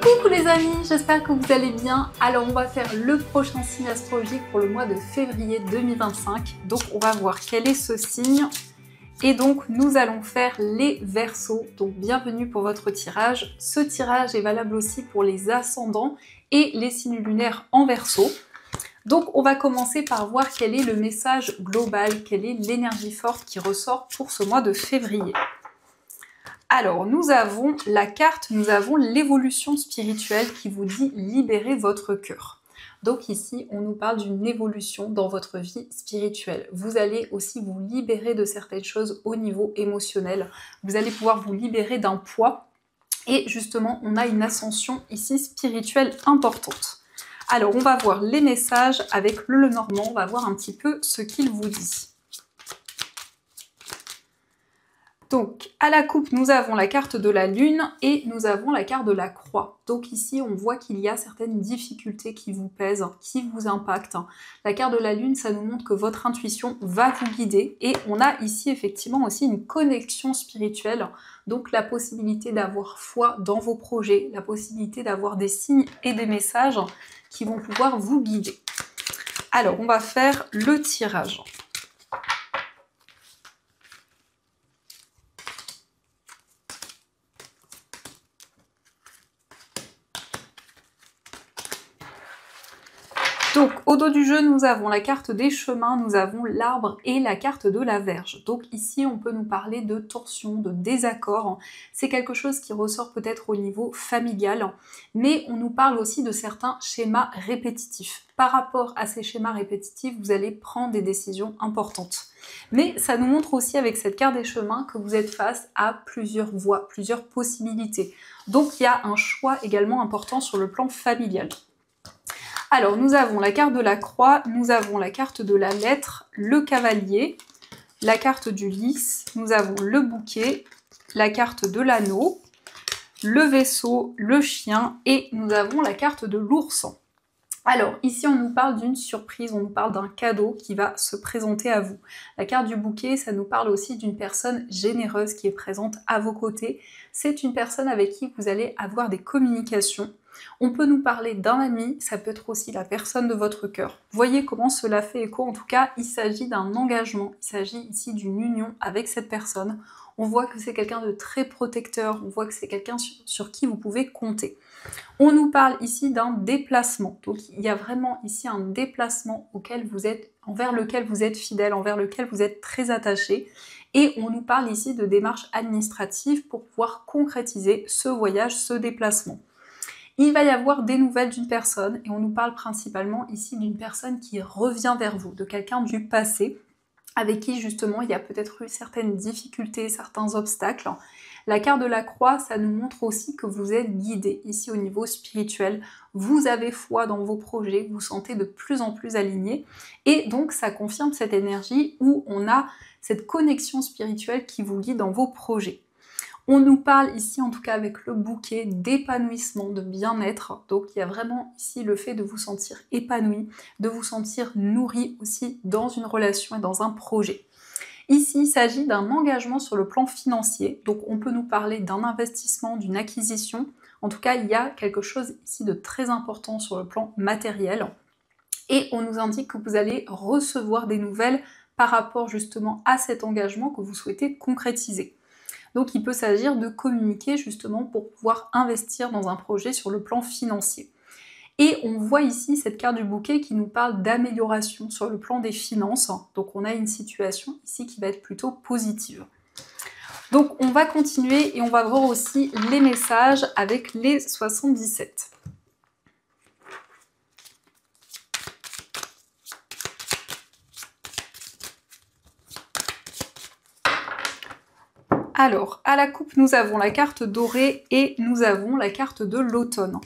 Coucou les amis, j'espère que vous allez bien. Alors on va faire le prochain signe astrologique pour le mois de février 2025. Donc on va voir quel est ce signe. Et donc nous allons faire les Verseaux. Donc bienvenue pour votre tirage. Ce tirage est valable aussi pour les ascendants et les signes lunaires en Verseau. Donc on va commencer par voir quel est le message global, quelle est l'énergie forte qui ressort pour ce mois de février. Alors, nous avons la carte, nous avons l'évolution spirituelle qui vous dit libérer votre cœur. Donc ici, on nous parle d'une évolution dans votre vie spirituelle. Vous allez aussi vous libérer de certaines choses au niveau émotionnel. Vous allez pouvoir vous libérer d'un poids. Et justement, on a une ascension ici spirituelle importante. Alors, on va voir les messages avec le Lenormand. On va voir un petit peu ce qu'il vous dit. Donc, à la coupe, nous avons la carte de la lune et nous avons la carte de la croix. Donc ici, on voit qu'il y a certaines difficultés qui vous pèsent, qui vous impactent. La carte de la lune, ça nous montre que votre intuition va vous guider. Et on a ici effectivement aussi une connexion spirituelle. Donc la possibilité d'avoir foi dans vos projets, la possibilité d'avoir des signes et des messages qui vont pouvoir vous guider. Alors, on va faire le tirage. Donc, au dos du jeu, nous avons la carte des chemins, nous avons l'arbre et la carte de la Vierge. Donc ici, on peut nous parler de tension, de désaccord. C'est quelque chose qui ressort peut-être au niveau familial, mais on nous parle aussi de certains schémas répétitifs. Par rapport à ces schémas répétitifs, vous allez prendre des décisions importantes. Mais ça nous montre aussi avec cette carte des chemins que vous êtes face à plusieurs voies, plusieurs possibilités. Donc il y a un choix également important sur le plan familial. Alors, nous avons la carte de la croix, nous avons la carte de la lettre, le cavalier, la carte du lys, nous avons le bouquet, la carte de l'anneau, le vaisseau, le chien et nous avons la carte de l'ours. Alors, ici, on nous parle d'une surprise, on nous parle d'un cadeau qui va se présenter à vous. La carte du bouquet, ça nous parle aussi d'une personne généreuse qui est présente à vos côtés. C'est une personne avec qui vous allez avoir des communications. On peut nous parler d'un ami, ça peut être aussi la personne de votre cœur. Voyez comment cela fait écho, en tout cas, il s'agit d'un engagement, il s'agit ici d'une union avec cette personne. On voit que c'est quelqu'un de très protecteur, on voit que c'est quelqu'un sur qui vous pouvez compter. On nous parle ici d'un déplacement, donc il y a vraiment ici un déplacement envers lequel vous êtes fidèle, envers lequel vous êtes très attaché. Et on nous parle ici de démarches administratives pour pouvoir concrétiser ce voyage, ce déplacement. Il va y avoir des nouvelles d'une personne et on nous parle principalement ici d'une personne qui revient vers vous, de quelqu'un du passé avec qui justement il y a peut-être eu certaines difficultés, certains obstacles. La carte de la croix, ça nous montre aussi que vous êtes guidé ici au niveau spirituel. Vous avez foi dans vos projets, vous vous sentez de plus en plus aligné et donc ça confirme cette énergie où on a cette connexion spirituelle qui vous guide dans vos projets. On nous parle ici, en tout cas avec le bouquet, d'épanouissement, de bien-être. Donc il y a vraiment ici le fait de vous sentir épanoui, de vous sentir nourri aussi dans une relation et dans un projet. Ici, il s'agit d'un engagement sur le plan financier. Donc on peut nous parler d'un investissement, d'une acquisition. En tout cas, il y a quelque chose ici de très important sur le plan matériel. Et on nous indique que vous allez recevoir des nouvelles par rapport justement à cet engagement que vous souhaitez concrétiser. Donc il peut s'agir de communiquer justement pour pouvoir investir dans un projet sur le plan financier. Et on voit ici cette carte du bouquet qui nous parle d'amélioration sur le plan des finances. Donc on a une situation ici qui va être plutôt positive. Donc on va continuer et on va voir aussi les messages avec les 77. Alors, à la coupe, nous avons la carte dorée et nous avons la carte de l'automne.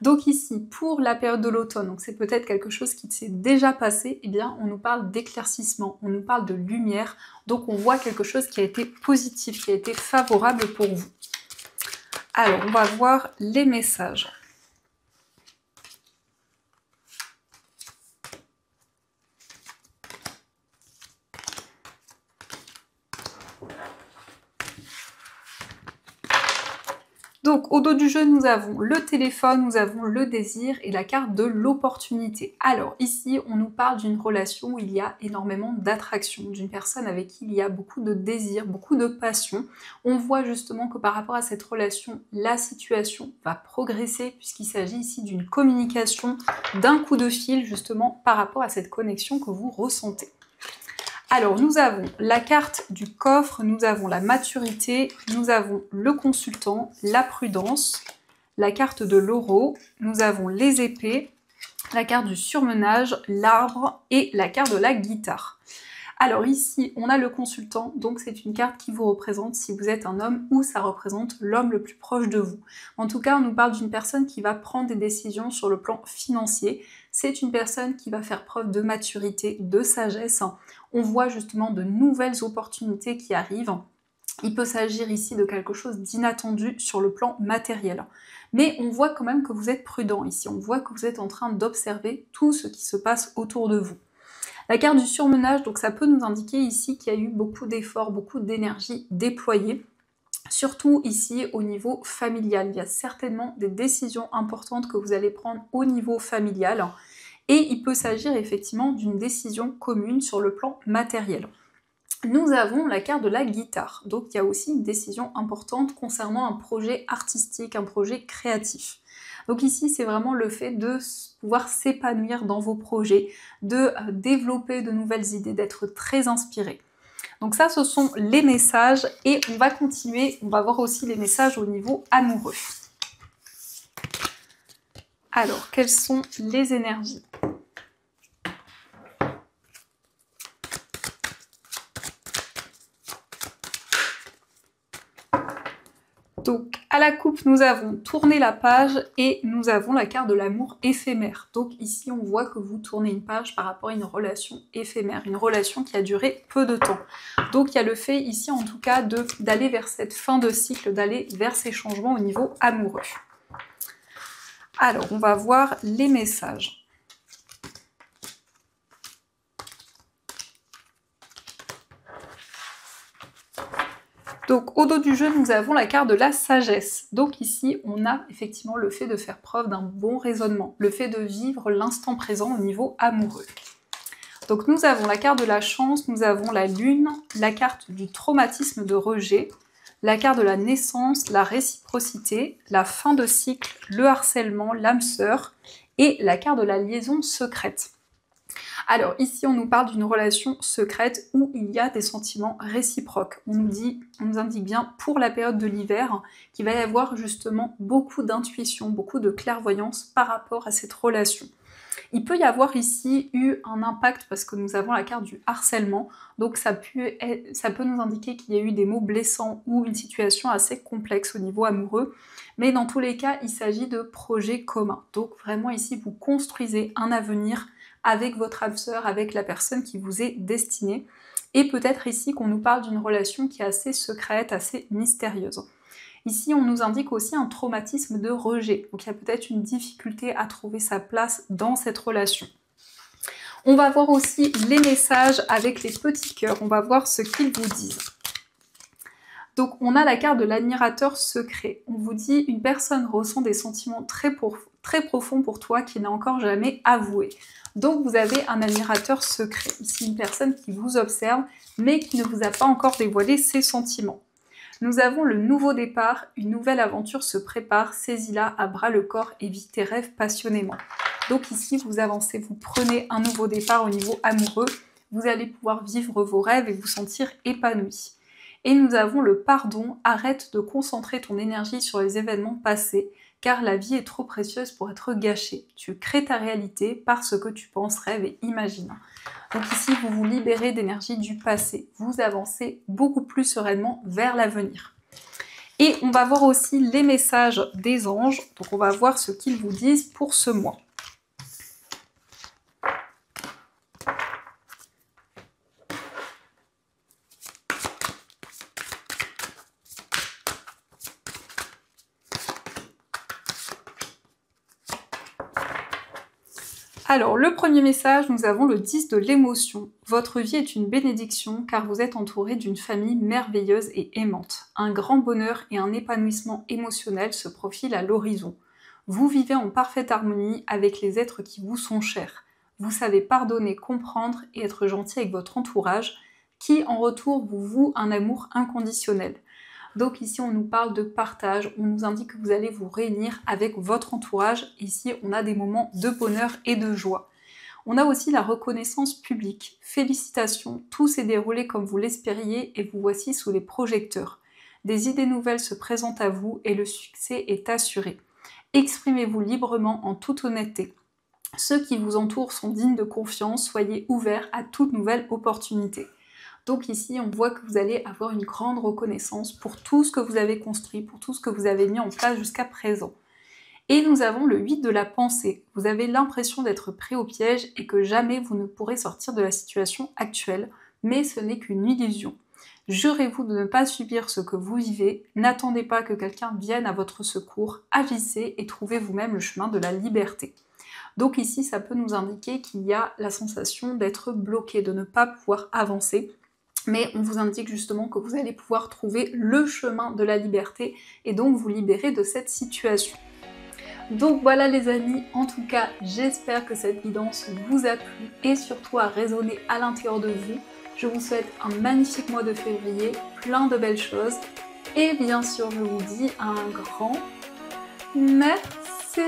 Donc ici, pour la période de l'automne, donc c'est peut-être quelque chose qui s'est déjà passé, eh bien on nous parle d'éclaircissement, on nous parle de lumière, donc on voit quelque chose qui a été positif, qui a été favorable pour vous. Alors, on va voir les messages. Donc, au dos du jeu, nous avons le téléphone, nous avons le désir et la carte de l'opportunité. Alors, ici, on nous parle d'une relation où il y a énormément d'attraction, d'une personne avec qui il y a beaucoup de désir, beaucoup de passion. On voit justement que par rapport à cette relation, la situation va progresser puisqu'il s'agit ici d'une communication, d'un coup de fil, justement, par rapport à cette connexion que vous ressentez. Alors, nous avons la carte du coffre, nous avons la maturité, nous avons le consultant, la prudence, la carte de l'euro, nous avons les épées, la carte du surmenage, l'arbre et la carte de la guitare. Alors ici, on a le consultant, donc c'est une carte qui vous représente si vous êtes un homme ou ça représente l'homme le plus proche de vous. En tout cas, on nous parle d'une personne qui va prendre des décisions sur le plan financier. C'est une personne qui va faire preuve de maturité, de sagesse. On voit justement de nouvelles opportunités qui arrivent. Il peut s'agir ici de quelque chose d'inattendu sur le plan matériel. Mais on voit quand même que vous êtes prudent ici. On voit que vous êtes en train d'observer tout ce qui se passe autour de vous. La carte du surmenage, donc ça peut nous indiquer ici qu'il y a eu beaucoup d'efforts, beaucoup d'énergie déployée, surtout ici au niveau familial. Il y a certainement des décisions importantes que vous allez prendre au niveau familial et il peut s'agir effectivement d'une décision commune sur le plan matériel. Nous avons la carte de la guitare, donc il y a aussi une décision importante concernant un projet artistique, un projet créatif. Donc ici, c'est vraiment le fait de pouvoir s'épanouir dans vos projets, de développer de nouvelles idées, d'être très inspiré. Donc ça, ce sont les messages et on va continuer, on va voir aussi les messages au niveau amoureux. Alors, quelles sont les énergies ? Donc, à la coupe, nous avons tourné la page et nous avons la carte de l'amour éphémère. Donc ici, on voit que vous tournez une page par rapport à une relation éphémère, une relation qui a duré peu de temps. Donc il y a le fait ici, en tout cas, d'aller vers cette fin de cycle, d'aller vers ces changements au niveau amoureux. Alors, on va voir les messages. Donc au dos du jeu, nous avons la carte de la sagesse. Donc ici, on a effectivement le fait de faire preuve d'un bon raisonnement, le fait de vivre l'instant présent au niveau amoureux. Donc nous avons la carte de la chance, nous avons la lune, la carte du traumatisme de rejet, la carte de la naissance, la réciprocité, la fin de cycle, le harcèlement, l'âme sœur et la carte de la liaison secrète. Alors ici, on nous parle d'une relation secrète où il y a des sentiments réciproques. On nous indique bien pour la période de l'hiver qu'il va y avoir justement beaucoup d'intuition, beaucoup de clairvoyance par rapport à cette relation. Il peut y avoir ici eu un impact parce que nous avons la carte du harcèlement, donc ça peut nous indiquer qu'il y a eu des mots blessants ou une situation assez complexe au niveau amoureux, mais dans tous les cas, il s'agit de projets communs. Donc vraiment ici, vous construisez un avenir avec votre âme sœur, avec la personne qui vous est destinée, et peut-être ici qu'on nous parle d'une relation qui est assez secrète, assez mystérieuse. Ici, on nous indique aussi un traumatisme de rejet, donc il y a peut-être une difficulté à trouver sa place dans cette relation. On va voir aussi les messages avec les petits cœurs, on va voir ce qu'ils vous disent. Donc on a la carte de l'admirateur secret. On vous dit une personne ressent des sentiments très profonds pour toi qui n'a encore jamais avoué. Donc vous avez un admirateur secret. Ici une personne qui vous observe mais qui ne vous a pas encore dévoilé ses sentiments. Nous avons le nouveau départ, une nouvelle aventure se prépare, saisis-la à bras le corps et vis tes rêves passionnément. Donc ici vous avancez, vous prenez un nouveau départ au niveau amoureux, vous allez pouvoir vivre vos rêves et vous sentir épanoui. Et nous avons le pardon, arrête de concentrer ton énergie sur les événements passés, car la vie est trop précieuse pour être gâchée. Tu crées ta réalité par ce que tu penses, rêves et imagines. Donc ici, vous vous libérez d'énergie du passé. Vous avancez beaucoup plus sereinement vers l'avenir. Et on va voir aussi les messages des anges. Donc on va voir ce qu'ils vous disent pour ce mois. Alors, le premier message, nous avons le 10 de l'émotion. Votre vie est une bénédiction car vous êtes entouré d'une famille merveilleuse et aimante. un grand bonheur et un épanouissement émotionnel se profilent à l'horizon. Vous vivez en parfaite harmonie avec les êtres qui vous sont chers. Vous savez pardonner, comprendre et être gentil avec votre entourage, qui en retour vous voue un amour inconditionnel. Donc ici on nous parle de partage, on nous indique que vous allez vous réunir avec votre entourage. Ici on a des moments de bonheur et de joie. On a aussi la reconnaissance publique. Félicitations, tout s'est déroulé comme vous l'espériez et vous voici sous les projecteurs. Des idées nouvelles se présentent à vous et le succès est assuré. Exprimez-vous librement en toute honnêteté. Ceux qui vous entourent sont dignes de confiance, soyez ouverts à toute nouvelle opportunité. Donc ici, on voit que vous allez avoir une grande reconnaissance pour tout ce que vous avez construit, pour tout ce que vous avez mis en place jusqu'à présent. Et nous avons le 8 de la pensée. Vous avez l'impression d'être pris au piège et que jamais vous ne pourrez sortir de la situation actuelle, mais ce n'est qu'une illusion. Jurez-vous de ne pas subir ce que vous vivez, n'attendez pas que quelqu'un vienne à votre secours, agissez et trouvez vous-même le chemin de la liberté. Donc ici, ça peut nous indiquer qu'il y a la sensation d'être bloqué, de ne pas pouvoir avancer. Mais on vous indique justement que vous allez pouvoir trouver le chemin de la liberté et donc vous libérer de cette situation. Donc voilà les amis, en tout cas j'espère que cette guidance vous a plu et surtout a résonné à l'intérieur de vous. Je vous souhaite un magnifique mois de février, plein de belles choses et bien sûr je vous dis un grand merci.